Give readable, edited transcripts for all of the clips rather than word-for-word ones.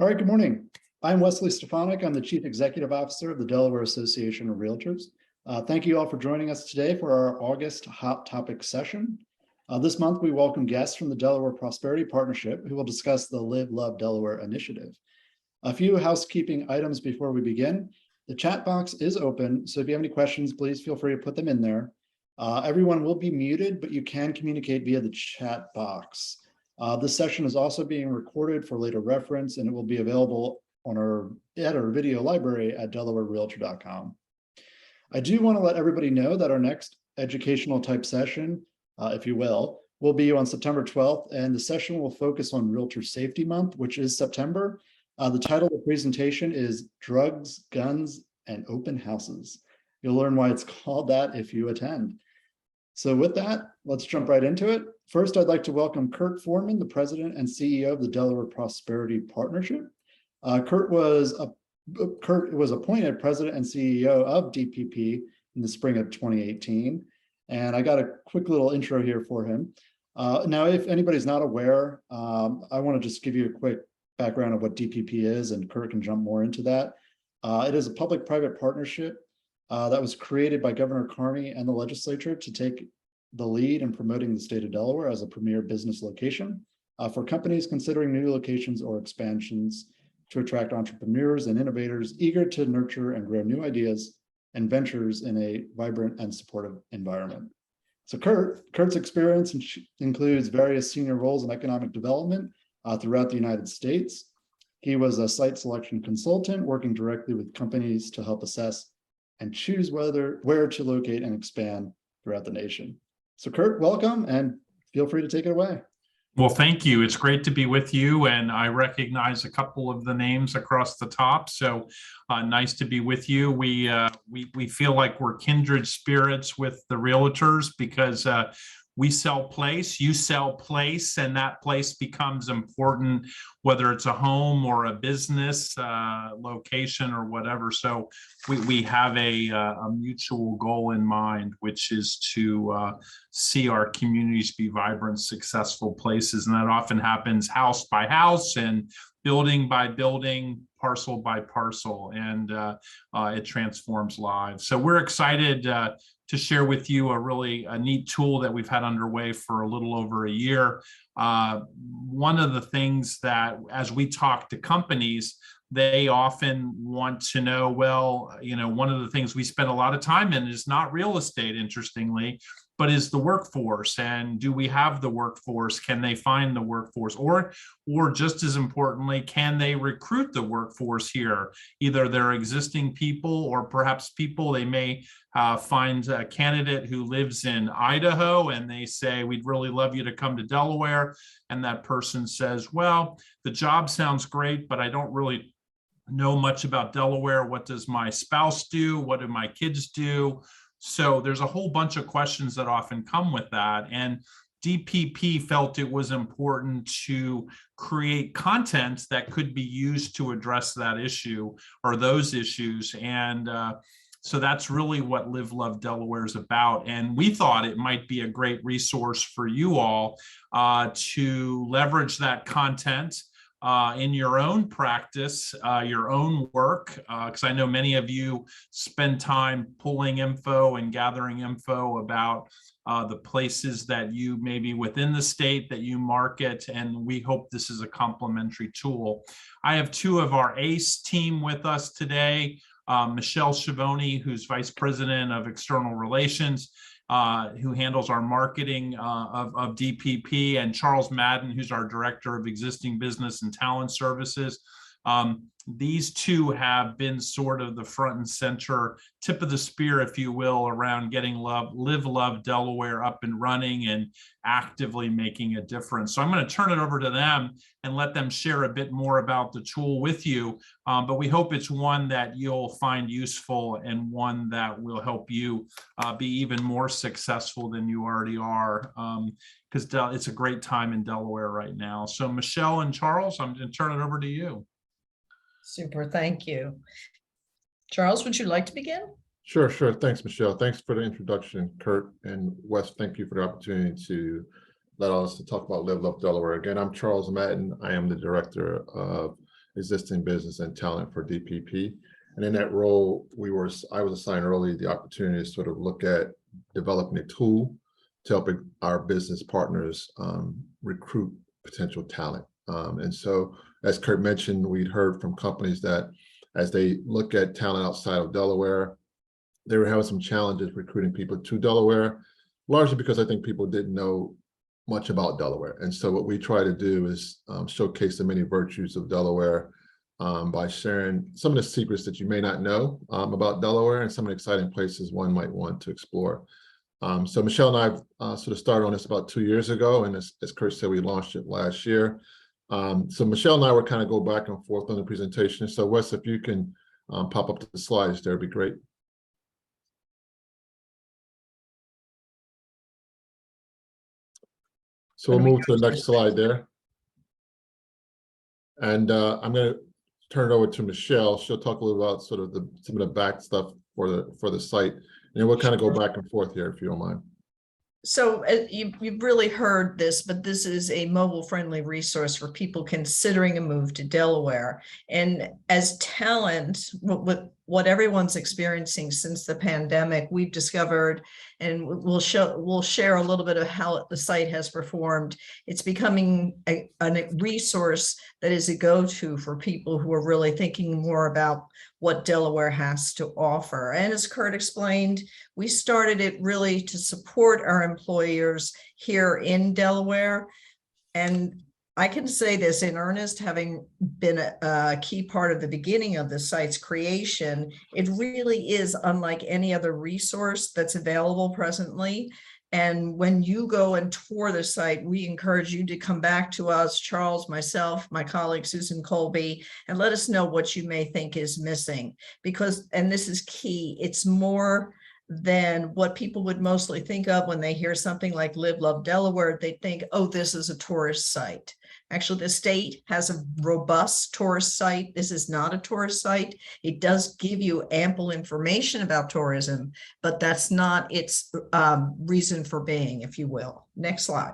All right, good morning. I'm Wesley Stefanik. I'm the Chief Executive Officer of the Delaware Association of Realtors. Thank you all for joining us today for our August Hot Topic session. This month, we welcome guests from the Delaware Prosperity Partnership who will discuss the Live, Love Delaware initiative. A few housekeeping items before we begin. The chat box is open, so if you have any questions, please feel free to put them in there. Everyone will be muted, but you can communicate via the chat box. This session is also being recorded for later reference, and it will be available on our video library at delawarerealtor.com. I do want to let everybody know that our next educational type session, if you will be on September 12th, and the session will focus on Realtor Safety Month, which is September. The title of the presentation is Drugs, Guns, and Open Houses. You'll learn why it's called that if you attend. So with that, let's jump right into it. First, I'd like to welcome Kurt Foreman, the President and CEO of the Delaware Prosperity Partnership. Kurt was appointed President and CEO of DPP in the spring of 2018. And I got a quick little intro here for him. Now, if anybody's not aware, I want to just give you a quick background of what DPP is, and Kurt can jump more into that. It is a public-private partnership that was created by Governor Carney and the legislature to take the lead in promoting the state of Delaware as a premier business location for companies considering new locations or expansions to attract entrepreneurs and innovators eager to nurture and grow new ideas and ventures in a vibrant and supportive environment. So Kurt's experience includes various senior roles in economic development throughout the United States. He was a site selection consultant working directly with companies to help assess and choose where to locate and expand throughout the nation. So Kurt, welcome, and feel free to take it away. Well, thank you. It's great to be with you, and I recognize a couple of the names across the top. So nice to be with you. We feel like we're kindred spirits with the realtors because we sell place, you sell place, and that place becomes important, whether it's a home or a business location or whatever. So we have a mutual goal in mind, which is to see our communities be vibrant, successful places. And that often happens house by house and building by building, parcel by parcel, and it transforms lives. So we're excited to share with you a neat tool that we've had underway for a little over a year. One of the things that, as we talk to companies, they often want to know, well, one of the things we spend a lot of time in is not real estate, interestingly, but is the workforce. And do we have the workforce? Can they find the workforce? Or just as importantly, can they recruit the workforce here? Either their existing people or perhaps people they may find a candidate who lives in Idaho and they say, we'd really love you to come to Delaware. And that person says, well, the job sounds great, but I don't really know much about Delaware. What does my spouse do? What do my kids do? So there's a whole bunch of questions that often come with that. And DPP felt it was important to create content that could be used to address that issue or those issues. And so that's really what Live, Love Delaware is about. And we thought it might be a great resource for you all to leverage that content in your own practice, your own work, because I know many of you spend time pulling info and gathering info about the places that you maybe within the state that you market, and we hope this is a complementary tool. I have two of our ACE team with us today, Michelle Schiavone, who's Vice President of External Relations, who handles our marketing of DPP, and Charles Madden, who's our Director of Existing Business and Talent Services. These two have been sort of the front and center, tip of the spear, if you will, around getting Live, Love Delaware up and running and actively making a difference. So I'm going to turn it over to them and let them share a bit more about the tool with you. But we hope it's one that you'll find useful and one that will help you be even more successful than you already are, because it's a great time in Delaware right now. So Michelle and Charles, I'm going to turn it over to you. Super, thank you. Charles, would you like to begin? Sure. Thanks, Michelle. Thanks for the introduction, Kurt. And Wes, thank you for the opportunity to let us talk about Live, Love Delaware. Again, I'm Charles Madden. I am the Director of existing business and talent for DPP. And in that role, I was assigned early the opportunity to sort of look at developing a tool to help our business partners recruit potential talent. And so, as Kurt mentioned, we'd heard from companies that as they look at talent outside of Delaware, they were having some challenges recruiting people to Delaware, largely because I think people didn't know much about Delaware. And so what we try to do is showcase the many virtues of Delaware by sharing some of the secrets that you may not know about Delaware and some of the exciting places one might want to explore. So Michelle and I sort of started on this about 2 years ago, and as Kurt said, we launched it last year. So Michelle and I were kind of go back and forth on the presentation. So Wes, if you can pop up to the slides, that'd be great. So we'll move to the next slide there. And I'm going to turn it over to Michelle. She'll talk a little about sort of some of the back stuff for the site. And we'll kind of go back and forth here, if you don't mind. So you've really heard this, but this is a mobile-friendly resource for people considering a move to Delaware. And as talent, what everyone's experiencing since the pandemic, we've discovered, and we'll share a little bit of how the site has performed. It's becoming a resource that is a go-to for people who are really thinking more about what Delaware has to offer. And as Kurt explained, we started it really to support our employers here in Delaware. And I can say this in earnest, having been a key part of the beginning of the site's creation, it really is unlike any other resource that's available presently. And when you go and tour the site, we encourage you to come back to us, Charles, myself, my colleague, Susan Colby, and let us know what you may think is missing. Because, and this is key, it's more than what people would mostly think of when they hear something like Live, Love, Delaware. They think, oh, this is a tourist site. Actually, the state has a robust tourist site. This is not a tourist site. It does give you ample information about tourism, but that's not its reason for being, if you will. Next slide.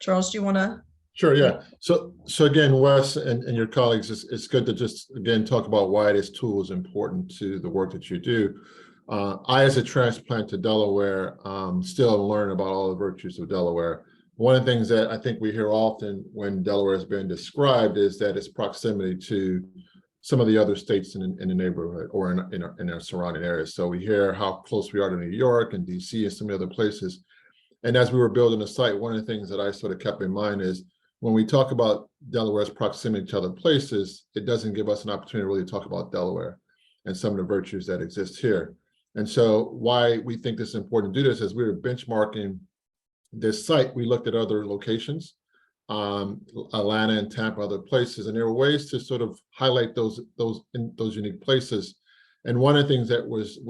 Charles, do you want to? Sure, yeah. So again, Wes and your colleagues, it's good to just, again, talk about why this tool is important to the work that you do. I, as a transplant to Delaware, still learn about all the virtues of Delaware. One of the things that I think we hear often when Delaware is being described is that its proximity to some of the other states in the neighborhood or in our surrounding areas. So we hear how close we are to New York and DC and some of the other places. And as we were building the site, one of the things that I sort of kept in mind is when we talk about Delaware's proximity to other places, it doesn't give us an opportunity to really talk about Delaware and some of the virtues that exist here. And so why we think this is important to do this is we were benchmarking this site. We looked at other locations, Atlanta and Tampa, other places, and there were ways to sort of highlight those unique places. And one of the things that was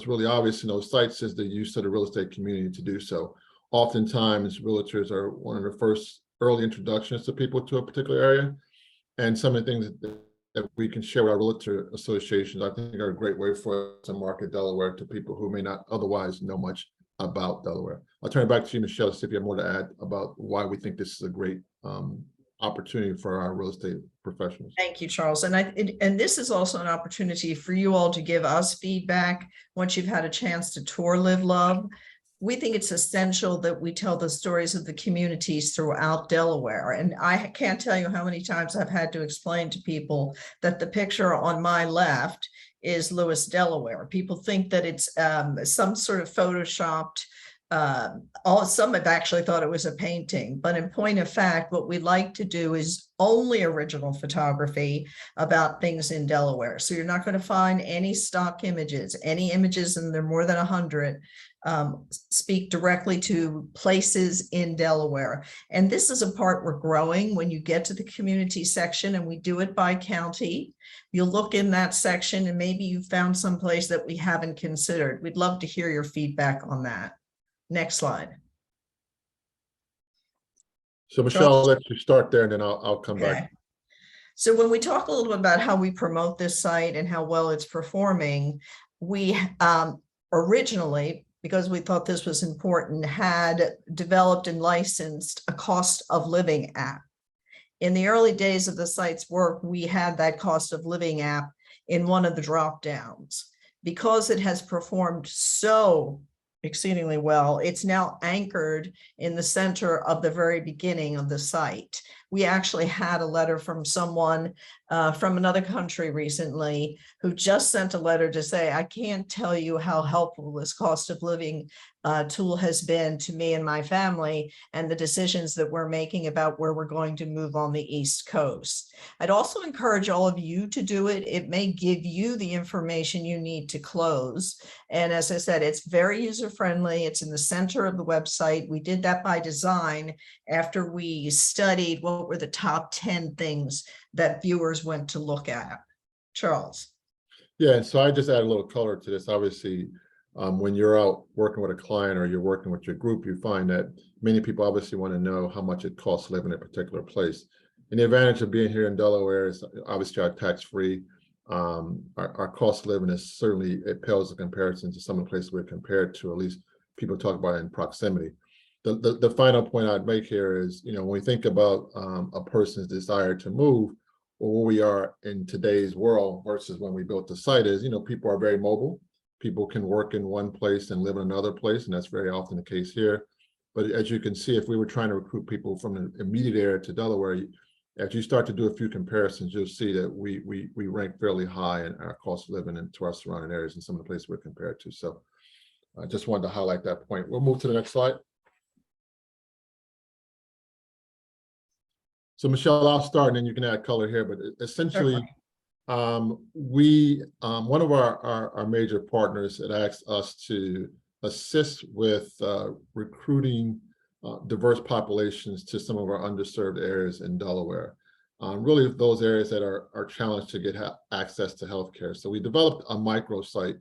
really obvious in those sites is the use of the real estate community to do so. Oftentimes, realtors are one of the first early introductions to people to a particular area. And some of the things that we can share with our realtor associations, I think, are a great way for us to market Delaware to people who may not otherwise know much about Delaware. I'll turn it back to you, Michelle, to see if you have more to add about why we think this is a great opportunity for our real estate professionals. Thank you, Charles. And this is also an opportunity for you all to give us feedback once you've had a chance to tour Live Love. We think it's essential that we tell the stories of the communities throughout Delaware. And I can't tell you how many times I've had to explain to people that the picture on my left is Lewis, Delaware. People think that it's some sort of photoshopped, some have actually thought it was a painting, but in point of fact, what we like to do is only original photography about things in Delaware. So you're not going to find any stock images, any images, and there are more than 100, speak directly to places in Delaware. And this is a part we're growing. When you get to the community section, and we do it by county, you'll look in that section and maybe you found some place that we haven't considered. We'd love to hear your feedback on that. Next slide. So Michelle, I'll let you start there and then I'll come back. So when we talk a little bit about how we promote this site and how well it's performing, we originally because we thought this was important, had developed and licensed a cost of living app. In the early days of the site's work, we had that cost of living app in one of the drop downs. Because it has performed so exceedingly well, it's now anchored in the center of the very beginning of the site. We actually had a letter from someone from another country recently who just sent a letter to say, I can't tell you how helpful this cost of living tool has been to me and my family, and the decisions that we're making about where we're going to move on the East Coast. I'd also encourage all of you to do it. It may give you the information you need to close. And as I said, it's very user-friendly. It's in the center of the website. We did that by design after we studied what were the top 10 things that viewers went to look at. Charles. Yeah, so I just add a little color to this. Obviously, when you're out working with a client or you're working with your group, you find that many people obviously want to know how much it costs to live in a particular place. And the advantage of being here in Delaware is obviously our tax-free. Our cost of living is certainly, it pales in comparison to some of the places we're compared to, at least people talk about in proximity. The final point I'd make here is, when we think about a person's desire to move, or where we are in today's world versus when we built the site is, people are very mobile. People can work in one place and live in another place, and that's very often the case here. But as you can see, if we were trying to recruit people from the immediate area to Delaware, as you start to do a few comparisons, you'll see that we rank fairly high in our cost of living and to our surrounding areas and some of the places we're compared to. So I just wanted to highlight that point. We'll move to the next slide. So Michelle, I'll start and then you can add color here, but essentially, one of our major partners had asked us to assist with recruiting diverse populations to some of our underserved areas in Delaware. Really those areas that are challenged to get access to healthcare. So we developed a microsite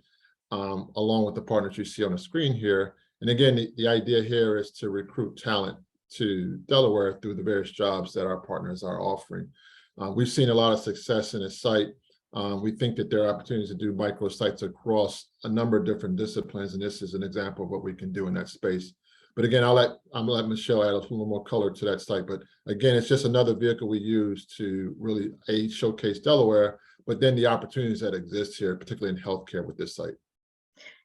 along with the partners you see on the screen here. And again, the idea here is to recruit talent to Delaware through the various jobs that our partners are offering. We've seen a lot of success in this site. We think that there are opportunities to do microsites across a number of different disciplines, and this is an example of what we can do in that space. But again, I'm gonna let Michelle add a little more color to that site. But again, it's just another vehicle we use to really showcase Delaware, but then the opportunities that exist here, particularly in healthcare with this site.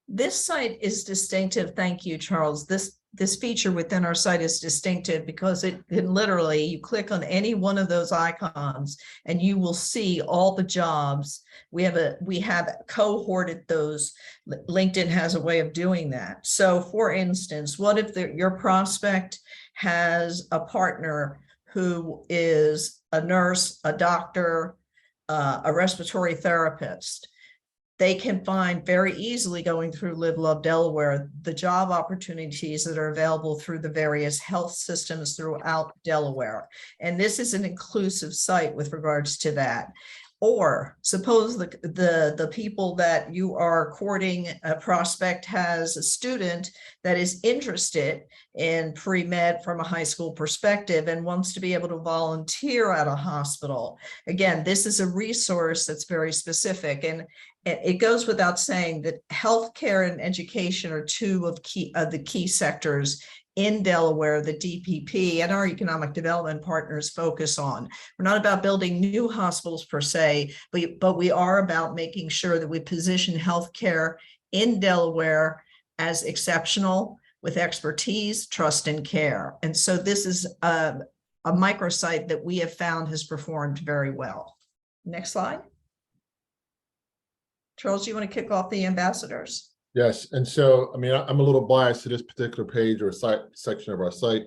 This site is distinctive. Thank you, Charles. This feature within our site is distinctive because it literally, you click on any one of those icons and you will see all the jobs. We have cohorted those. LinkedIn has a way of doing that. So for instance, what if your prospect has a partner who is a nurse, a doctor, a respiratory therapist? They can find very easily, going through Live Love Delaware, the job opportunities that are available through the various health systems throughout Delaware. And this is an inclusive site with regards to that. Or suppose the people that you are courting, a prospect has a student that is interested in pre-med from a high school perspective and wants to be able to volunteer at a hospital. Again, this is a resource that's very specific, and it goes without saying that healthcare and education are two of the key sectors in Delaware, the DPP and our economic development partners focus on. We're not about building new hospitals per se, but we are about making sure that we position healthcare in Delaware as exceptional with expertise, trust, and care. And so this is a microsite that we have found has performed very well. Next slide. Charles, you want to kick off the ambassadors? Yes, and so, I mean, I'm a little biased to this particular page or site section of our site.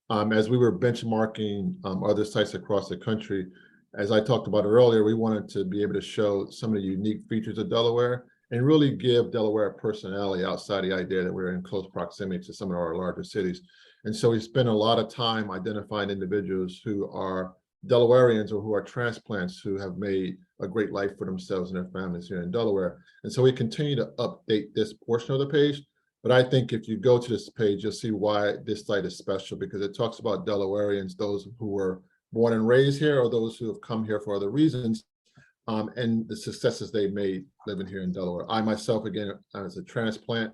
As we were benchmarking other sites across the country, as I talked about earlier, we wanted to be able to show some of the unique features of Delaware and really give Delaware a personality outside the idea that we're in close proximity to some of our larger cities. And so we spent a lot of time identifying individuals who are Delawareans or who are transplants who have made a great life for themselves and their families here in Delaware. And so we continue to update this portion of the page. But I think if you go to this page, you'll see why this site is special, because it talks about Delawareans, those who were born and raised here or those who have come here for other reasons, and the successes they made living here in Delaware. I myself, again, as a transplant,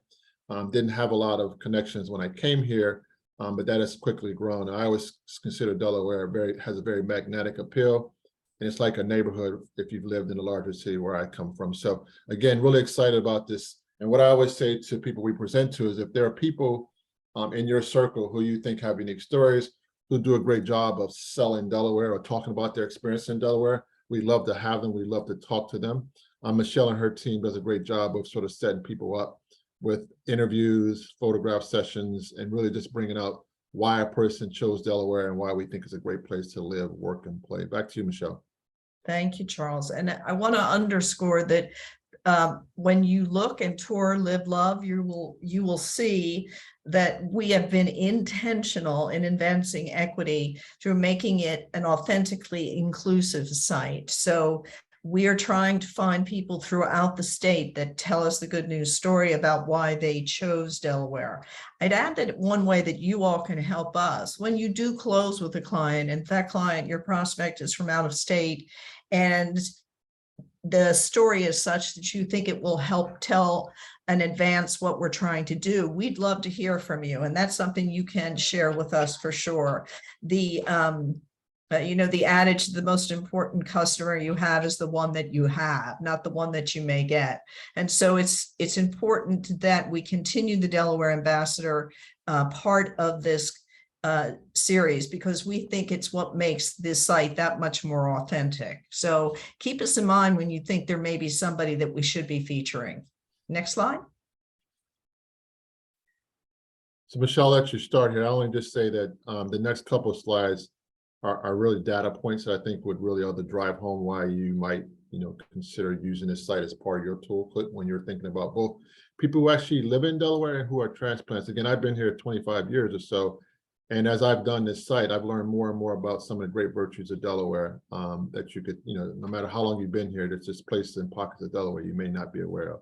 Didn't have a lot of connections when I came here, but that has quickly grown. I always consider Delaware has a very magnetic appeal, and it's like a neighborhood if you've lived in a larger city where I come from. So again, really excited about this. And what I always say to people we present to is if there are people in your circle who you think have unique stories, who do a great job of selling Delaware or talking about their experience in Delaware, we love to have them. We love to talk to them. Michelle and her team does a great job of sort of setting people up with interviews, photograph sessions, and really just bringing out why a person chose Delaware and why we think it's a great place to live, work, and play. Back to you, Michelle. Thank you, Charles. And I want to underscore that when you look and tour Live Love, you will see that we have been intentional in advancing equity through making it an authentically inclusive site. So we are trying to find people throughout the state that tell us the good news story about why they chose Delaware. I'd add that one way that you all can help us, when you do close with a client, and if that client, your prospect, is from out of state, and the story is such that you think it will help tell and advance what we're trying to do, we'd love to hear from you. And that's something you can share with us for sure. The the adage, the most important customer you have is the one that you have, not the one that you may get. And so it's important that we continue the Delaware Ambassador part of this series, because we think it's what makes this site that much more authentic. So keep us in mind when you think there may be somebody that we should be featuring. Next slide. So Michelle, I'll let you start here. I'll only just say that the next couple of slides are really data points that I think would really ought to drive home why you might, consider using this site as part of your toolkit when you're thinking about both people who actually live in Delaware and who are transplants. Again, I've been here 25 years or so, and as I've done this site, I've learned more and more about some of the great virtues of Delaware that you could, no matter how long you've been here, there's just places and pockets of Delaware you may not be aware of.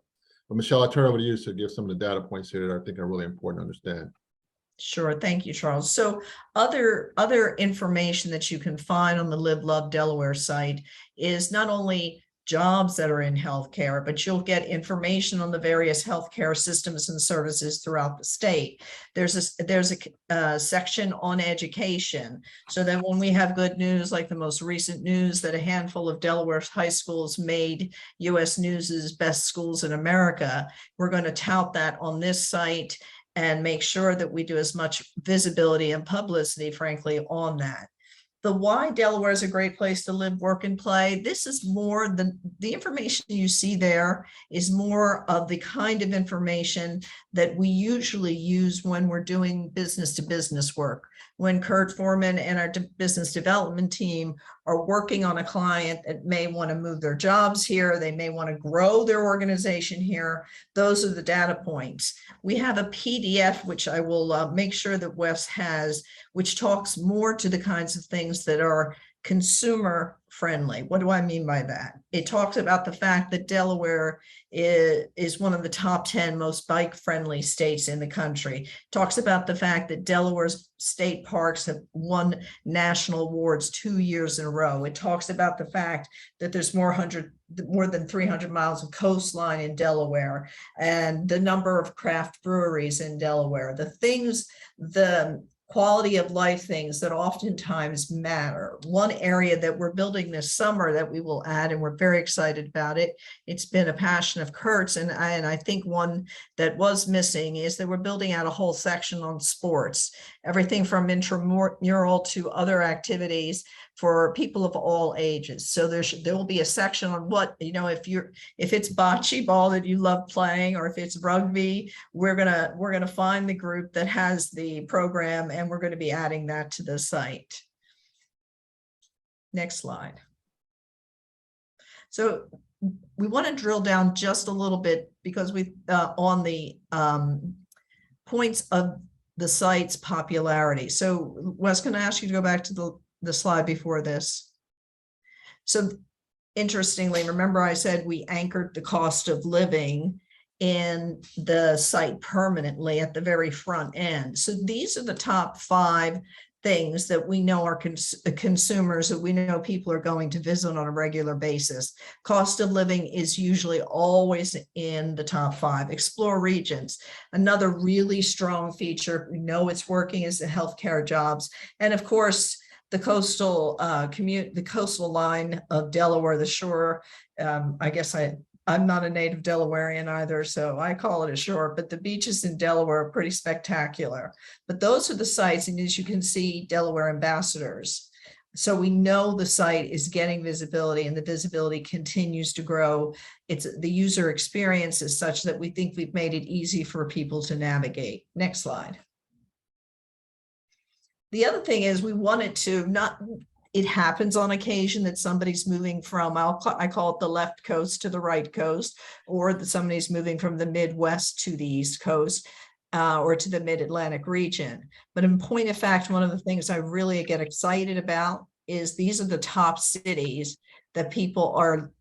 But Michelle, I'll turn over to you to give some of the data points here that I think are really important to understand. Sure. Thank you, Charles. So other information that you can find on the Live Love Delaware site is not only jobs that are in healthcare, but you'll get information on the various healthcare systems and services throughout the state. There's a section on education, so that when we have good news, like the most recent news that a handful of Delaware high schools made U.S. News's best schools in America, we're going to tout that on this site and make sure that we do as much visibility and publicity, frankly, on that. The why Delaware is a great place to live, work, and play. This is more the information you see there is more of the kind of information that we usually use when we're doing business to business work. When Kurt Foreman and our business development team are working on a client that may want to move their jobs here, they may want to grow their organization here, those are the data points. We have a PDF, which I will make sure that Wes has, which talks more to the kinds of things that are consumer friendly. What do I mean by that? It talks about the fact that Delaware is one of the top 10 most bike friendly states in the country. It talks about the fact that Delaware's state parks have won national awards 2 years in a row. It talks about the fact that there's more than 300 miles of coastline in Delaware, and the number of craft breweries in Delaware, the quality of life things that oftentimes matter. One area that we're building this summer that we will add, and we're very excited about it, it's been a passion of Kurt's, and I think one that was missing is that we're building out a whole section on sports, everything from intramural to other activities for people of all ages. So there will be a section on what, if it's bocce ball that you love playing, or if it's rugby, we're gonna find the group that has the program, and we're going to be adding that to the site. Next slide. So we want to drill down just a little bit, because we on the points of the site's popularity. So Wes, can I ask you to go back to the slide before this? So interestingly, remember I said we anchored the cost of living in the site permanently at the very front end. So these are the top 5 things that we know are consumers, that we know people are going to visit on a regular basis. Cost of living is usually always in the top 5. Explore regions. Another really strong feature, we know it's working, is the healthcare jobs. And of course, the coastal the coastal line of Delaware, the shore. I guess I'm not a native Delawarean either, so I call it a shore, but the beaches in Delaware are pretty spectacular. But those are the sites, and as you can see, Delaware ambassadors. So we know the site is getting visibility, and the visibility continues to grow. It's the user experience is such that we think we've made it easy for people to navigate. Next slide. The other thing is we wanted to not, it happens on occasion that somebody's moving from, I call it the left coast to the right coast, or that somebody's moving from the Midwest to the East Coast, or to the Mid-Atlantic region. But in point of fact, one of the things I really get excited about is these are the top cities that people are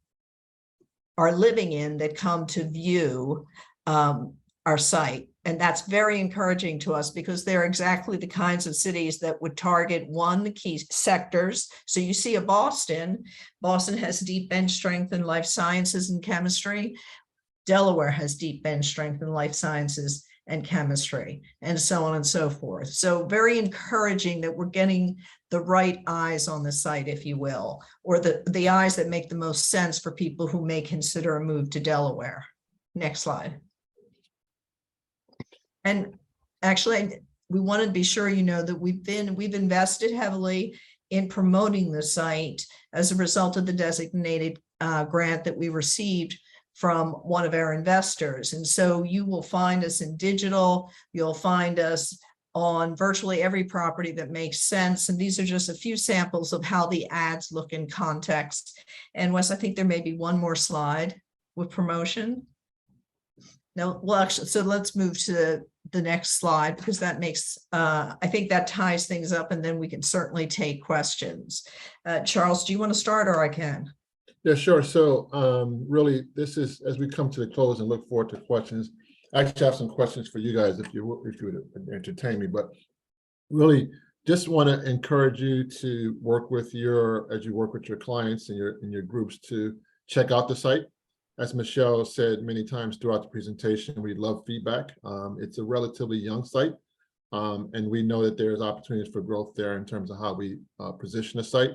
living in that come to view our site. And that's very encouraging to us because they're exactly the kinds of cities that would target the key sectors. So you see Boston has deep bench strength in life sciences and chemistry. Delaware has deep bench strength in life sciences and chemistry, and so on and so forth. So very encouraging that we're getting the right eyes on the site, if you will, or the eyes that make the most sense for people who may consider a move to Delaware. Next slide. And actually, we want to be sure you know that we've invested heavily in promoting the site as a result of the designated grant that we received from one of our investors. And so you will find us in digital, you'll find us on virtually every property that makes sense. And these are just a few samples of how the ads look in context. And Wes, I think there may be one more slide with promotion. No, well, actually, so let's move to the next slide because that makes, I think that ties things up, and then we can certainly take questions. Charles, do you want to start, or I can? Yeah, sure. So really, this is, as we come to the close and look forward to questions, I actually have some questions for you guys if you would entertain me, but really just want to encourage you to work with as you work with your clients and your groups to check out the site. As Michelle said many times throughout the presentation, we love feedback. It's a relatively young site, and we know that there's opportunities for growth there in terms of how we position the site.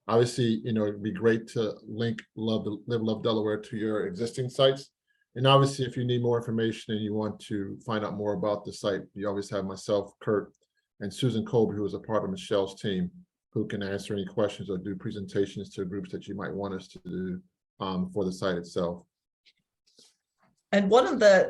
Obviously, it'd be great to link Live Love Delaware to your existing sites. And obviously, if you need more information and you want to find out more about the site, you always have myself, Kurt, and Susan Colby, who is a part of Michelle's team, who can answer any questions or do presentations to groups that you might want us to do for the site itself. And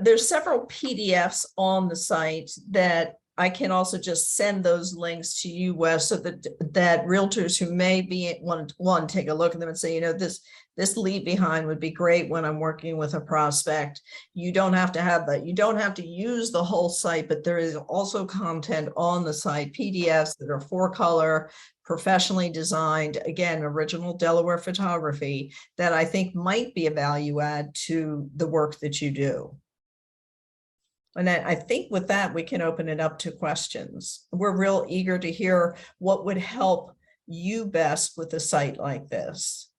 there's several PDFs on the site that I can also just send those links to you, Wes, so that realtors who may be want to take a look at them and say, this leave behind would be great when I'm working with a prospect. You don't have to have that. You don't have to use the whole site, but there is also content on the site, PDFs that are 4-color, professionally designed, again, original Delaware photography that I think might be a value add to the work that you do. And I think with that, we can open it up to questions. We're real eager to hear what would help you best with a site like this.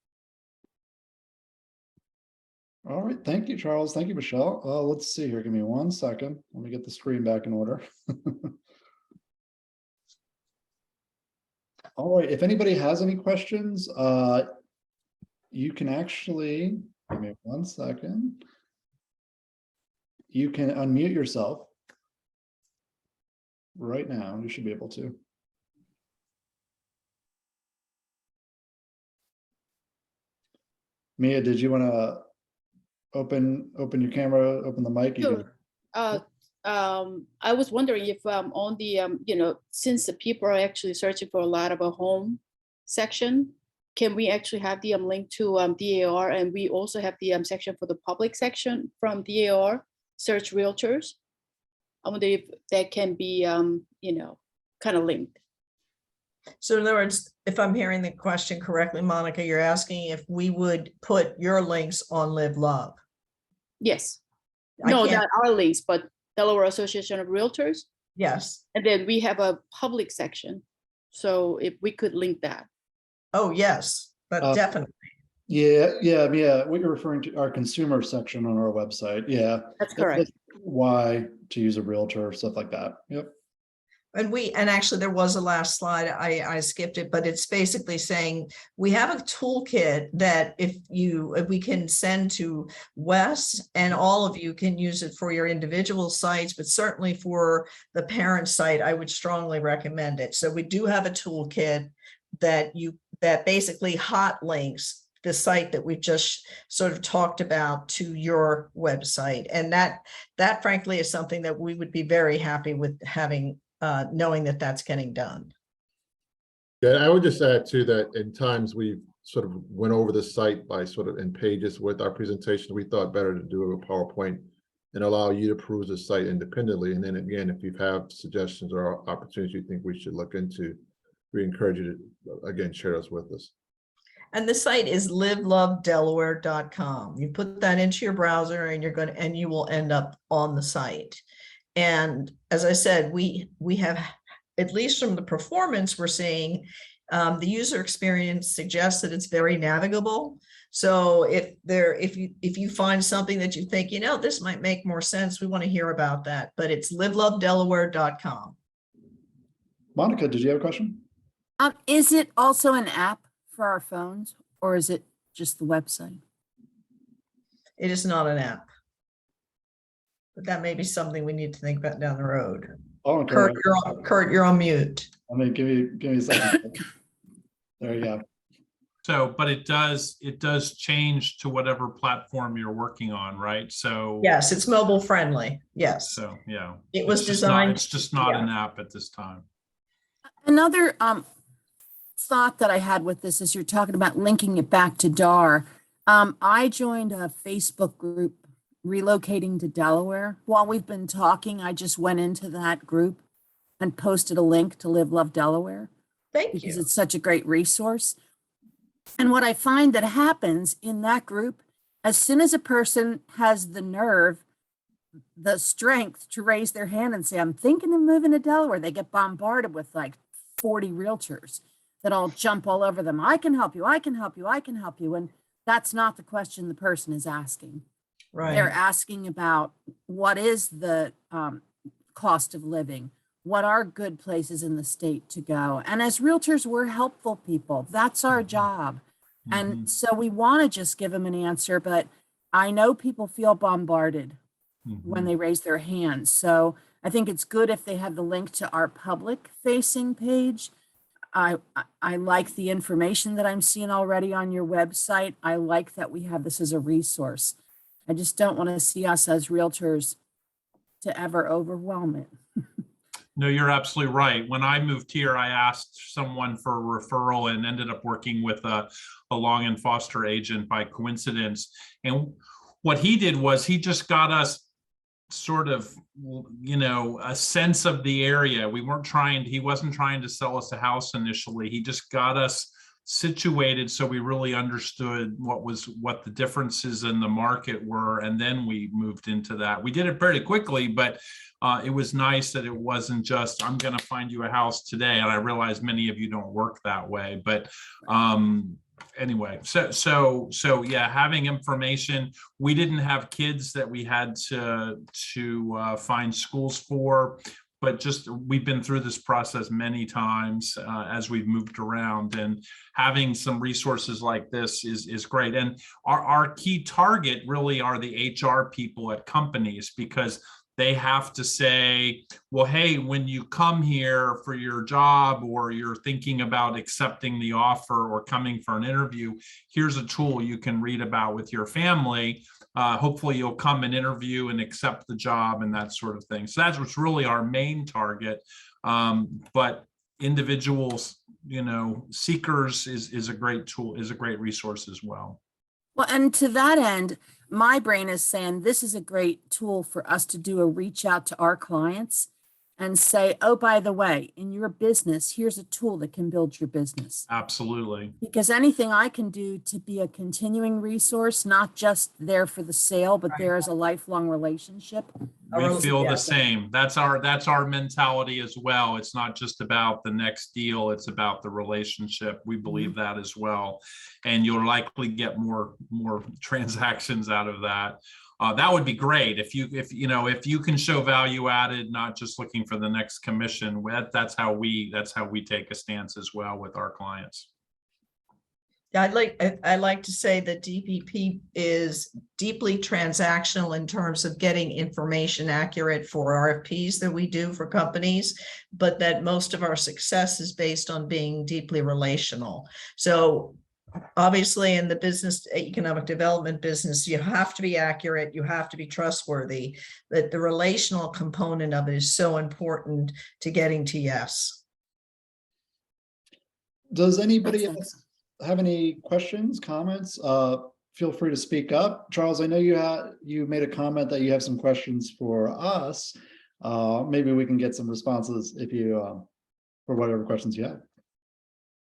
All right, thank you, Charles. Thank you, Michelle. Let's see here. Give me 1 second. Let me get the screen back in order. All right, if anybody has any questions, you can actually, give me 1 second. You can unmute yourself right now. You should be able to. Mia, did you want to open your camera, open the mic? Sure. I was wondering if on the, since the people are actually searching for a lot of a home section, can we actually have the link to DAR, and we also have the section for the public section from DAR, search realtors? I wonder if that can be, kind of linked. So in other words, if I'm hearing the question correctly, Monica, you're asking if we would put your links on Live Love. Yes. No, not our links, but Delaware Association of Realtors. Yes. And then we have a public section. So if we could link that. Oh, yes, but Uh, definitely. Yeah. What you're referring to, our consumer section on our website. Yeah. That's correct. Why to use a realtor, stuff like that. Yep. And actually there was a last slide, I skipped it, but it's basically saying we have a toolkit that if we can send to Wes, and all of you can use it for your individual sites, but certainly for the parent site, I would strongly recommend it. So we do have a toolkit that basically hot links the site that we've just sort of talked about to your website. And that frankly is something that we would be very happy with having, knowing that that's getting done. Yeah, I would just add too that in times we've sort of went over the site by sort of in pages with our presentation. We thought better to do a PowerPoint and allow you to peruse the site independently. And then again, if you have suggestions or opportunities you think we should look into, we encourage you to, again, share those with us. And the site is LiveLoveDelaware.com. You put that into your browser and you will end up on the site. And as I said, we have, at least from the performance we're seeing, the user experience suggests that it's very navigable. So if you find something that you think, this might make more sense, we want to hear about that. But it's LiveLoveDelaware.com. Monica, did you have a question? Is it also an app for our phones, or is it just the website? It is not an app. But that may be something we need to think about down the road. Oh, okay. Kurt, you're on mute. I mean, give me a second. There you go. So, but it does change to whatever platform you're working on, right? So Yes, it's mobile friendly. Yes. So yeah, It was it's just not- designed. It's just not yeah. an app at this time. Another thought that I had with this is you're talking about linking it back to DAR. I joined a Facebook group relocating to Delaware. While we've been talking, I just went into that group and posted a link to Live Love Delaware Thank because you. it's such a great resource. And what I find that happens in that group, as soon as a person has the nerve, the strength to raise their hand and say, I'm thinking of moving to Delaware, they get bombarded with like 40 realtors that all jump all over them. I can help you. I can help you. I can help you. And that's not the question the person is asking. Right. They're asking about what is the cost of living? What are good places in the state to go? And as realtors, we're helpful people. That's our job. And so we want to just give them an answer, but I know people feel bombarded when they raise their hands. So I think it's good if they have the link to our public facing page. I like the information that I'm seeing already on your website. I like that we have this as a resource. I just don't want to see us as realtors to ever overwhelm it. No, you're absolutely right. When I moved here, I asked someone for a referral and ended up working with a Long and Foster agent by coincidence. And what he did was he just got us sort of, a sense of the area. He wasn't trying to sell us a house initially. He just got us situated so we really understood what the differences in the market were, and then we moved into that. We did it very quickly, but it was nice that it wasn't just, I'm going to find you a house today. And I realize many of you don't work that way, but anyway, so yeah, having information. We didn't have kids that we had to find schools for, but just we've been through this process many times as we've moved around, and having some resources like this is great. And our key target really are the HR people at companies, because they have to say, well, hey, when you come here for your job, or you're thinking about accepting the offer or coming for an interview, here's a tool you can read about with your family. Hopefully you'll come and interview and accept the job and that sort of thing. So that's what's really our main target. But individuals, seekers is a great tool, is a great resource as well. Well, and to that end, my brain is saying this is a great tool for us to do a reach out to our clients and say, oh, by the way, in your business, here's a tool that can build your business. Absolutely. Because anything I can do to be a continuing resource, not just there for the sale, but there as a lifelong relationship. We feel Yeah. the same. That's our mentality as well. It's not just about the next deal, it's about the relationship. We believe that as well. And you'll likely get more transactions out of that. That would be great if you can show value added, not just looking for the next commission. That's how we take a stance as well with our clients. I like to say that DPP is deeply transactional in terms of getting information accurate for RFPs that we do for companies, but that most of our success is based on being deeply relational. So obviously in the business, economic development business, you have to be accurate, you have to be trustworthy, but the relational component of it is so important to getting to yes. Does anybody Makes else sense. have any questions, comments? Feel free to speak up. Charles, I know you made a comment that you have some questions for us. Maybe we can get some responses if you for whatever questions you have.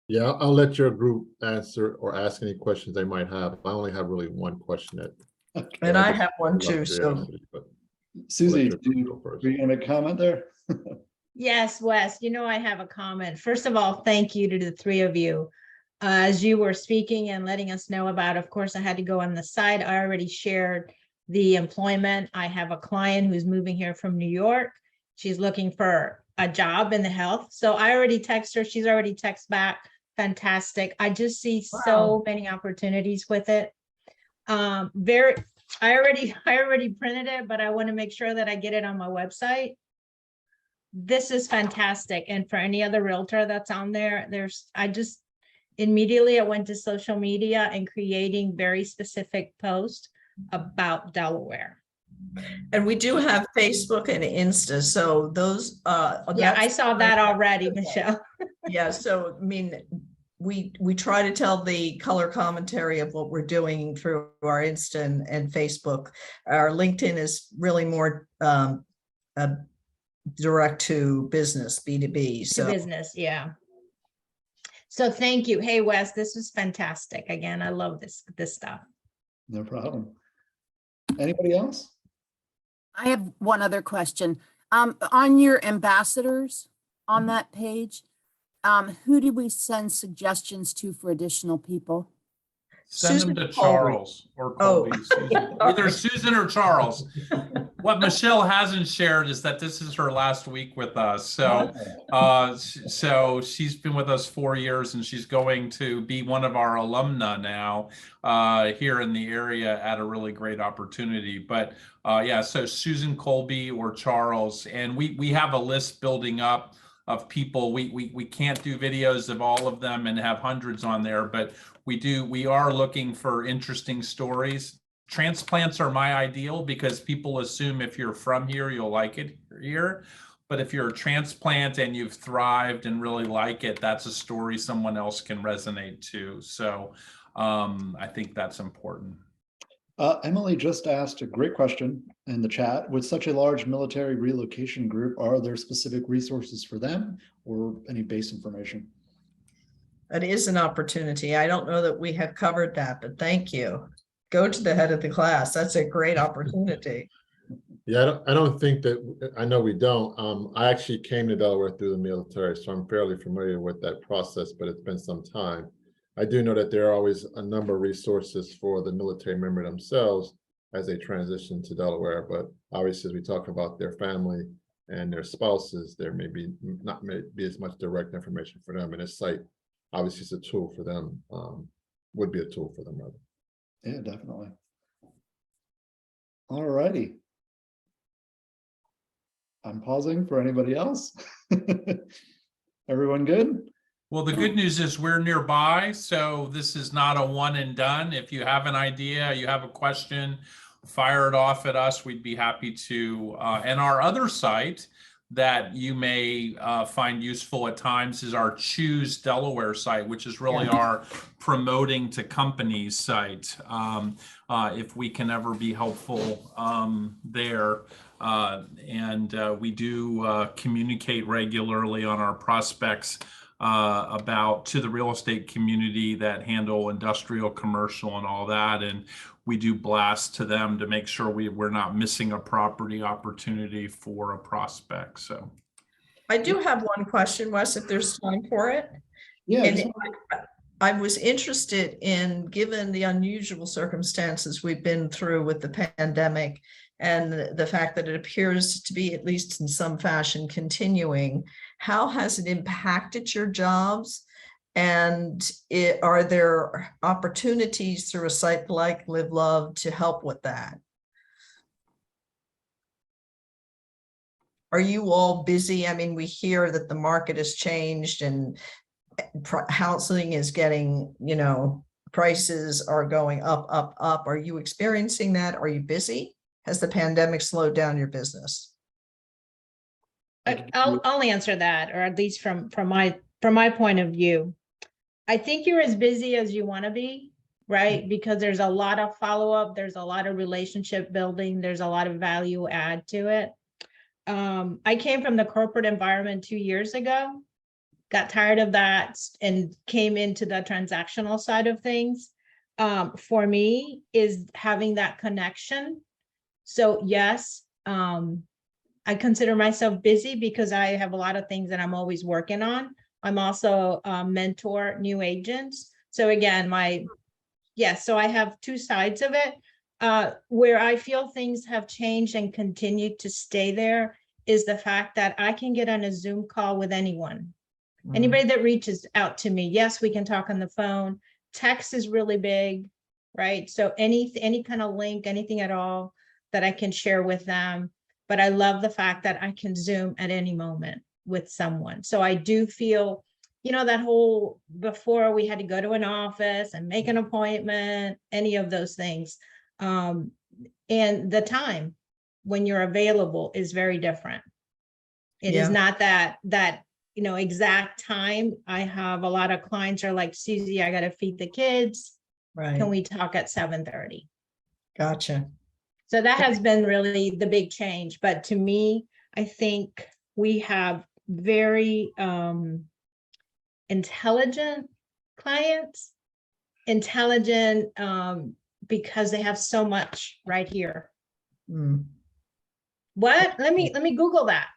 Yeah, I'll let your group answer or ask any questions they might have. I only have really one question that. And I have one out of too, so curiosity, but Susie, your group go first. were you gonna make a comment there? Yes, Wes, I have a comment. First of all, thank you to the three of you. As you were speaking and letting us know about, of course, I had to go on the side. I already shared the employment. I have a client who's moving here from New York. She's looking for a job in the health. So I already text her. She's already text back. Fantastic. I just see so many opportunities with it. I already printed it, but I want to make sure that I get it on my website. This is fantastic. And for any other realtor that's on there, immediately I went to social media and creating very specific posts about Delaware. and we do have Facebook and Insta, so those Yeah, I saw that already, Michelle. yeah, so I mean, we try to tell the color commentary of what we're doing through our Insta and Facebook. Our LinkedIn is really more direct to business, B2B. To So business, yeah. So thank you. Hey, Wes, this was fantastic. Again, I love this stuff. No problem. Anybody else? I have one other question. On your ambassadors on that page, who do we send suggestions to for additional people? Send them Susan to Colby. Charles or Colby. Oh. Susan. Either Susan or Charles. What Michelle hasn't shared is that this is her last week with us. So, so she's been with us 4 years, and she's going to be one of our alumna now here in the area at a really great opportunity. But yeah, so Susan Colby or Charles, and we have a list building up of people. We can't do videos of all of them and have hundreds on there, but we are looking for interesting stories. Transplants are my ideal because people assume if you're from here, you'll like it here. But if you're a transplant and you've thrived and really like it, that's a story someone else can resonate to. So I think that's important. Emily just asked a great question in the chat. With such a large military relocation group, are there specific resources for them or any base information? That is an opportunity. I don't know that we have covered that, but thank you. Go to the head of the class. That's a great opportunity. Yeah, I don't think that, I know we don't. I actually came to Delaware through the military, so I'm fairly familiar with that process, but it's been some time. I do know that there are always a number of resources for the military member themselves as they transition to Delaware, but obviously as we talk about their family and their spouses, there may be as much direct information for them, and this site obviously is a tool for them, would be a tool for them rather. Yeah, definitely. All righty. I'm pausing for anybody else. Everyone good? Well, the good news is we're nearby, so this is not a one and done. If you have an idea, you have a question, fire it off at us. We'd be happy to. And our other site that you may find useful at times is our Choose Delaware site, which is really our promoting to companies site. If we can ever be helpful there. And we do communicate regularly on our prospects about to the real estate community that handle industrial, commercial, and all that. And we do blast to them to make sure we're not missing a property opportunity for a prospect. So I do have one question, Wes, if there's time for it. Yeah, And just- I was interested in, given the unusual circumstances we've been through with the pandemic and the fact that it appears to be, at least in some fashion, continuing, how has it impacted your jobs? And are there opportunities through a site like LiveLove to help with that? Are you all busy? I mean, we hear that the market has changed and housing is getting, prices are going up, up, up. Are you experiencing that? Are you busy? Has the pandemic slowed down your business? I'll answer that, or at least from my point of view. I think you're as busy as you want to be, right? Because there's a lot of follow-up, there's a lot of relationship building, there's a lot of value add to it. I came from the corporate environment 2 years ago, got tired of that and came into the transactional side of things. For me is having that connection. So yes, I consider myself busy because I have a lot of things that I'm always working on. I'm also mentor new agents. So again, so I have two sides of it. Where I feel things have changed and continue to stay there is the fact that I can get on a Zoom call with anyone. Anybody that reaches out to me. Yes, we can talk on the phone. Text is really big, right? So any kind of link, anything at all that I can share with them. But I love the fact that I can Zoom at any moment with someone. So I do feel, that whole, before we had to go to an office and make an appointment, any of those things. And the time when you're available is very different. It is not that exact time. I have a lot of clients are like, Susie, I got to feed the kids. Right. Can we talk at 7:30? Gotcha. So that has been really the big change. But to me, I think we have very intelligent clients, because they have so much right here. What? Let me Google that.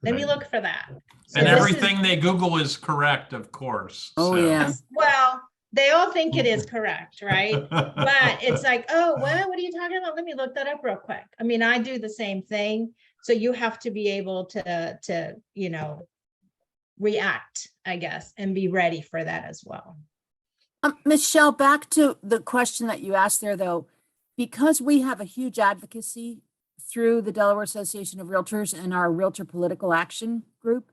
Let me look for that. So and this everything they Google is correct, of course. Oh, yeah. Well, they all think it is correct, right? But it's like, oh, what are you talking about? Let me look that up real quick. I mean, I do the same thing. So you have to be able to react, I guess, and be ready for that as well. Michelle, back to the question that you asked there, though, because we have a huge advocacy through the Delaware Association of Realtors and our Realtor Political Action Group,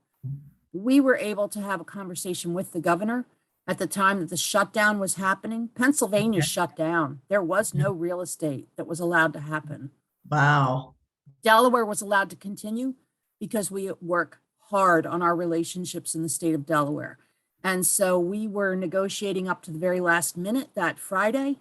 we were able to have a conversation with the governor at the time that the shutdown was happening. Pennsylvania shut down. There was no real estate that was allowed to happen. Wow. Delaware was allowed to continue because we work hard on our relationships in the state of Delaware. And so we were negotiating up to the very last minute that Friday.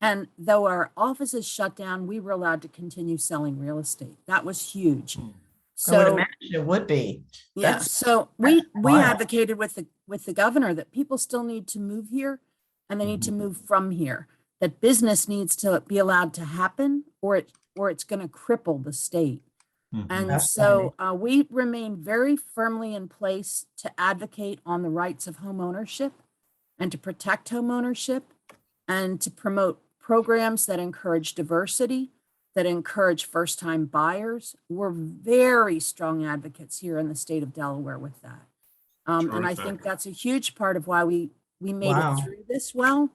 And though our offices shut down, we were allowed to continue selling real estate. That was huge. I would So imagine it would be. yeah, That's so we wild. advocated with the governor that people still need to move here and they need to move from here, that business needs to be allowed to happen or it's going to cripple the state. And That's so we remain very firmly in place to advocate on the rights of home ownership and to protect home ownership and to promote programs that encourage diversity, that encourage first-time buyers. We're very strong advocates here in the state of Delaware with that. And I think that's a huge part of why we made Wow. it through this well.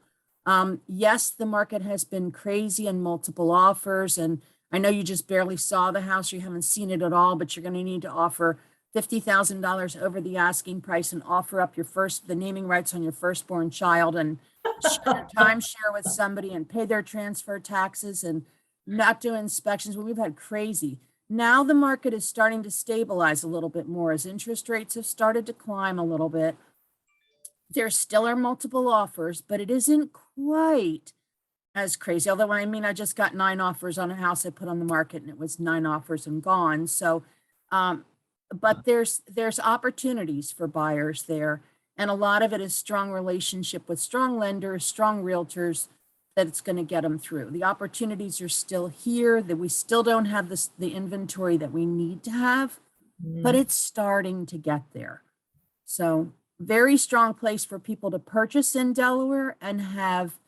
Yes, the market has been crazy and multiple offers. And I know you just barely saw the house, you haven't seen it at all, but you're going to need to offer $50,000 over the asking price and offer up the naming rights on your firstborn child and share timeshare with somebody and pay their transfer taxes and not do inspections. Well, we've had crazy. Now the market is starting to stabilize a little bit more as interest rates have started to climb a little bit. There still are multiple offers, but it isn't quite as crazy. Although, I mean, I just got 9 offers on a house I put on the market and it was 9 offers and gone. So, but there's opportunities for buyers there. And a lot of it is strong relationship with strong lenders, strong realtors, that it's going to get them through. The opportunities are still here, that we still don't have the inventory that we need to have, but it's starting to get there. So very strong place for people to purchase in Delaware and have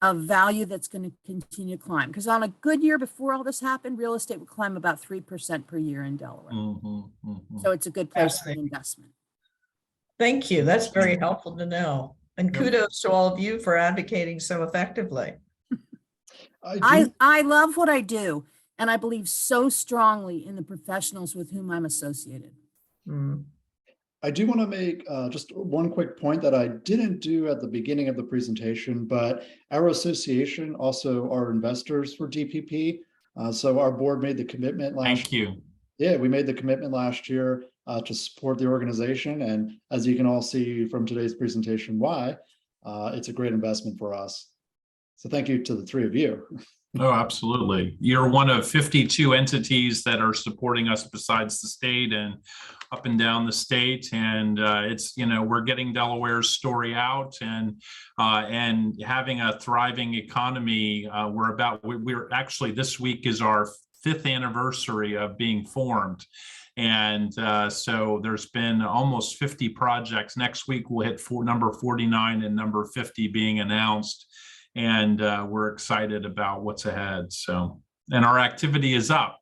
a value that's going to continue to climb. Because on a good year before all this happened, real estate would climb about 3% per year in Delaware. So it's a good place for investment. Thank you. That's very helpful to know. And Yep. kudos to all of you for advocating so effectively. I love what I do, and I believe so strongly in the professionals with whom I'm associated. I do want to make just one quick point that I didn't do at the beginning of the presentation, but our association also are investors for DPP. So our board made the commitment last Thank you. Yeah, we made the commitment last year to support the organization. And as you can all see from today's presentation, why it's a great investment for us. So thank you to the 3 of you. Oh, absolutely. You're one of 52 entities that are supporting us besides the state and up and down the state. And it's, you know, we're getting Delaware's story out and having a thriving economy. We're actually, this week is our 5th anniversary of being formed. And so there's been almost 50 projects. Next week, we'll hit number 49 and number 50 being announced. And we're excited about what's ahead. So, and our activity is up.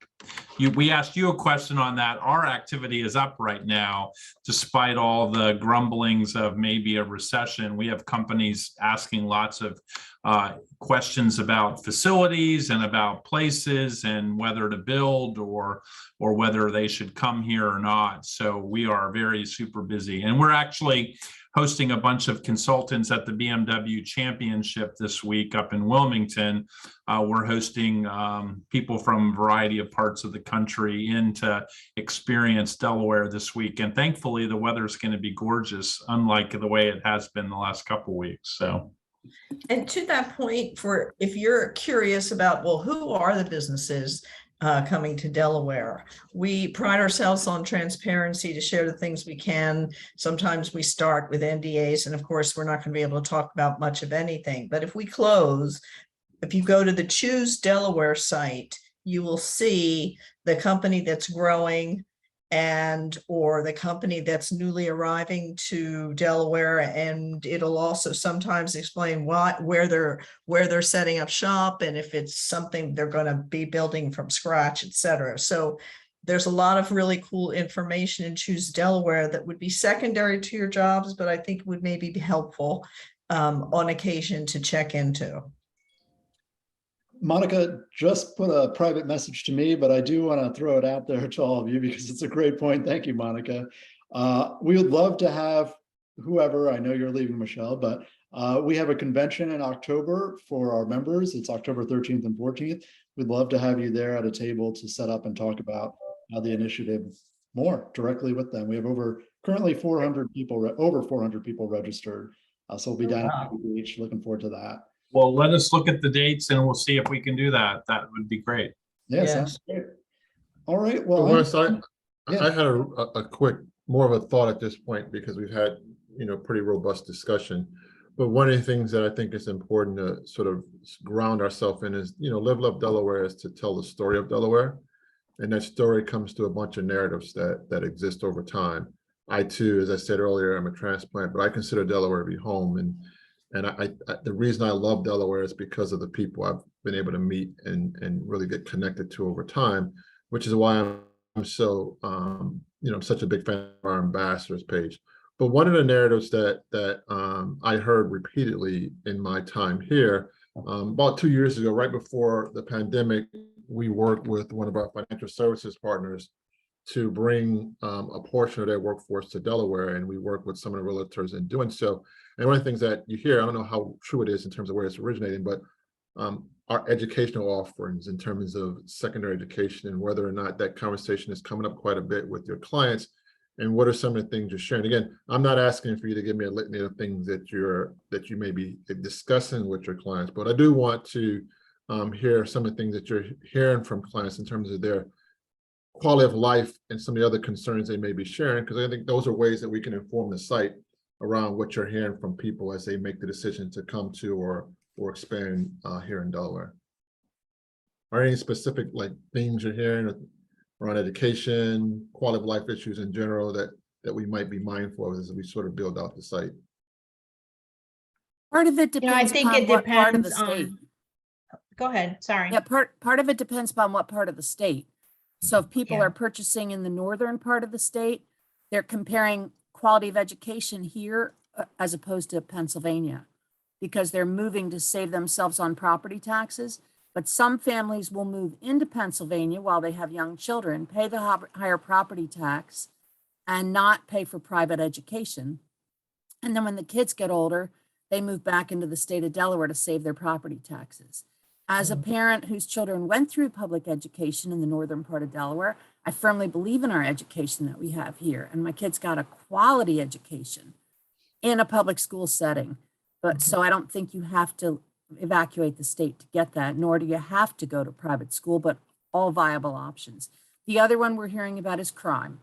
We asked you a question on that. Our activity is up right now, despite all the grumblings of maybe a recession. We have companies asking lots of questions about facilities and about places and whether to build or whether they should come here or not. So we are very super busy, and we're actually hosting a bunch of consultants at the BMW Championship this week up in Wilmington. We're hosting people from a variety of parts of the country in to experience Delaware this week. And thankfully, the weather's going to be gorgeous, unlike the way it has been the last couple of weeks. So. And to that point, for if you're curious about, well, who are the businesses coming to Delaware? We pride ourselves on transparency to share the things we can. Sometimes we start with NDAs, and of course, we're not going to be able to talk about much of anything. But if we close, if you go to the Choose Delaware site, you will see the company that's growing and or the company that's newly arriving to Delaware, and it'll also sometimes explain where they're setting up shop and if it's something they're going to be building from scratch, etc. So there's a lot of really cool information in Choose Delaware that would be secondary to your jobs, but I think would maybe be helpful on occasion to check into. Monica just put a private message to me, but I do want to throw it out there to all of you because it's a great point. Thank you, Monica. We would love to have whoever, I know you're leaving, Michelle, but we have a convention in October for our members. It's October 13th and 14th. We'd love to have you there at a table to set up and talk about the initiative more directly with them. We have currently 400 people, over 400 people registered. So we'll be down at the beach. Looking forward to that. Well, let us look at the dates and we'll see if we can do that. That would be great. Yeah, sounds great. All right. Well, Wes, I had a quick, more of a thought at this point because we've had, pretty robust discussion. But one of the things that I think is important to sort of ground ourselves in is, Live Love Delaware is to tell the story of Delaware. And that story comes to a bunch of narratives that exist over time. I too, as I said earlier, I'm a transplant, but I consider Delaware to be home. And the reason I love Delaware is because of the people I've been able to meet and really get connected to over time, which is why I'm so, such a big fan of our ambassadors page. But one of the narratives that I heard repeatedly in my time here, about 2 years ago, right before the pandemic, we worked with one of our financial services partners to bring a portion of their workforce to Delaware, and we work with some of the realtors in doing so. And one of the things that you hear, I don't know how true it is in terms of where it's originating, but our educational offerings in terms of secondary education and whether or not that conversation is coming up quite a bit with your clients and what are some of the things you're sharing? Again, I'm not asking for you to give me a litany of things that you may be discussing with your clients, but I do want to hear some of the things that you're hearing from clients in terms of their quality of life and some of the other concerns they may be sharing, because I think those are ways that we can inform the site around what you're hearing from people as they make the decision to come to or expand here in Delaware. Are there any specific like themes you're hearing around education, quality of life issues in general that we might be mindful of as we sort of build out the site? Part of it You know, I depends think upon it what part of the depends state. on, go ahead, sorry. Yeah, part of it depends upon what part of the state. So if people Yeah. are purchasing in the northern part of the state, they're comparing quality of education here as opposed to Pennsylvania, because they're moving to save themselves on property taxes. But some families will move into Pennsylvania while they have young children, pay the higher property tax and not pay for private education. And then when the kids get older, they move back into the state of Delaware to save their property taxes. As a parent whose children went through public education in the northern part of Delaware, I firmly believe in our education that we have here. And my kids got a quality education in a public school setting. But so I don't think you have to evacuate the state to get that, nor do you have to go to private school, but all viable options. The other one we're hearing about is crime.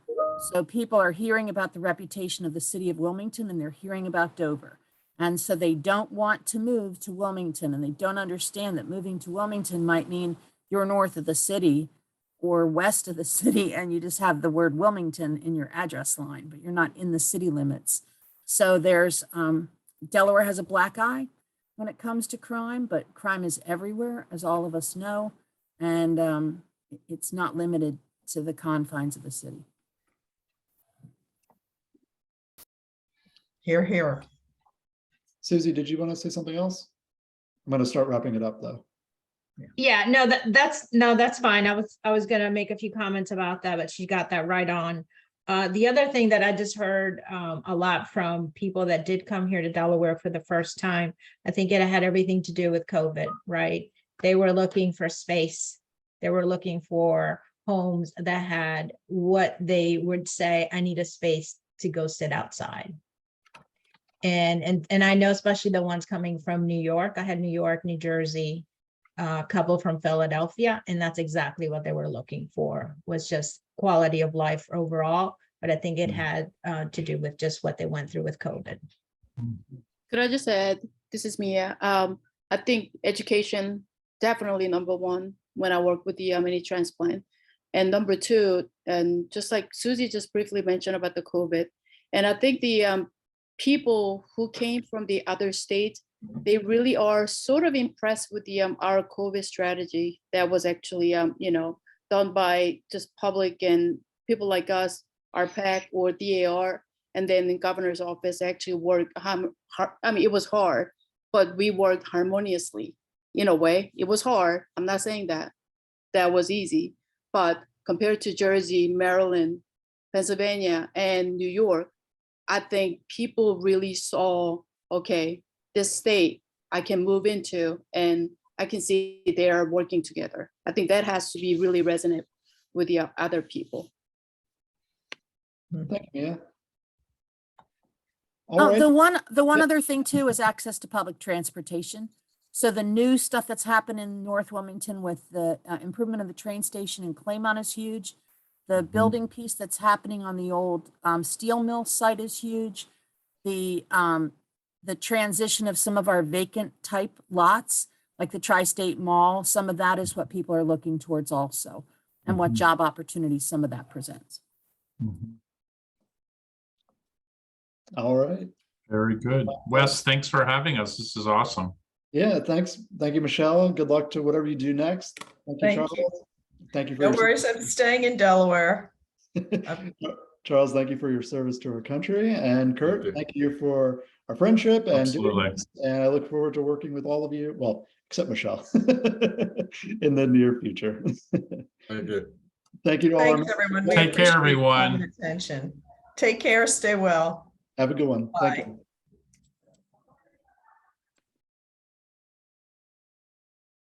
So people are hearing about the reputation of the city of Wilmington, and they're hearing about Dover. And so they don't want to move to Wilmington, and they don't understand that moving to Wilmington might mean you're north of the city or west of the city, and you just have the word Wilmington in your address line, but you're not in the city limits. So there's, Delaware has a black eye when it comes to crime, but crime is everywhere, as all of us know, and it's not limited to the confines of the city. Here, here. Susie, did you want to say something else? I'm going to start wrapping it up though. Yeah, no, that's fine. I was gonna make a few comments about that, but she got that right on. The other thing that I just heard a lot from people that did come here to Delaware for the first time, I think it had everything to do with COVID, right? They were looking for space. They were looking for homes that had what they would say, I need a space to go sit outside. And I know especially the ones coming from New York. I had New York, New Jersey, a couple from Philadelphia, and that's exactly what they were looking for, was just quality of life overall. But I think it had to do with just what they went through with COVID. Could I just add, this is Mia. I think education, definitely number one when I work with the mini transplant. And number two, and just like Susie just briefly mentioned about the COVID, and I think the people who came from the other states, they really are sort of impressed with the our COVID strategy that was actually done by just public and people like us, our PAC or DAR, and then the governor's office actually worked hard. I mean, it was hard, but we worked harmoniously in a way. It was hard. I'm not saying that was easy, but compared to Jersey, Maryland, Pennsylvania, and New York, I think people really saw, okay, this state I can move into and I can see they are working together. I think that has to be really resonant with the other people. Thank you, Mia. All Oh, right. the one Yeah. other thing too is access to public transportation. So the new stuff that's happened in North Wilmington with the improvement of the train station in Claymont is huge. The building piece that's happening on the old steel mill site is huge. The transition of some of our vacant type lots, like the Tri-State Mall, some of that is what people are looking towards also, and what job opportunities some of that presents. All right. Very good. Wes, thanks for having us. This is awesome. Yeah, thanks. Thank you, Michelle. Good luck to whatever you do next. Thank you, Thank Charles. you. Thank you for No your worries, I'm staying in Delaware. Charles, thank you for your service to our country. And Kurt, you. thank you for our friendship and doing Absolutely. this. And I look forward to working with all of you, well, except Michelle, in the near future. Very good. Thank you to all. our Thanks, everyone. We Take care, appreciate your time everyone. and attention. Take care, stay well. Have a good one. Thank Bye. you.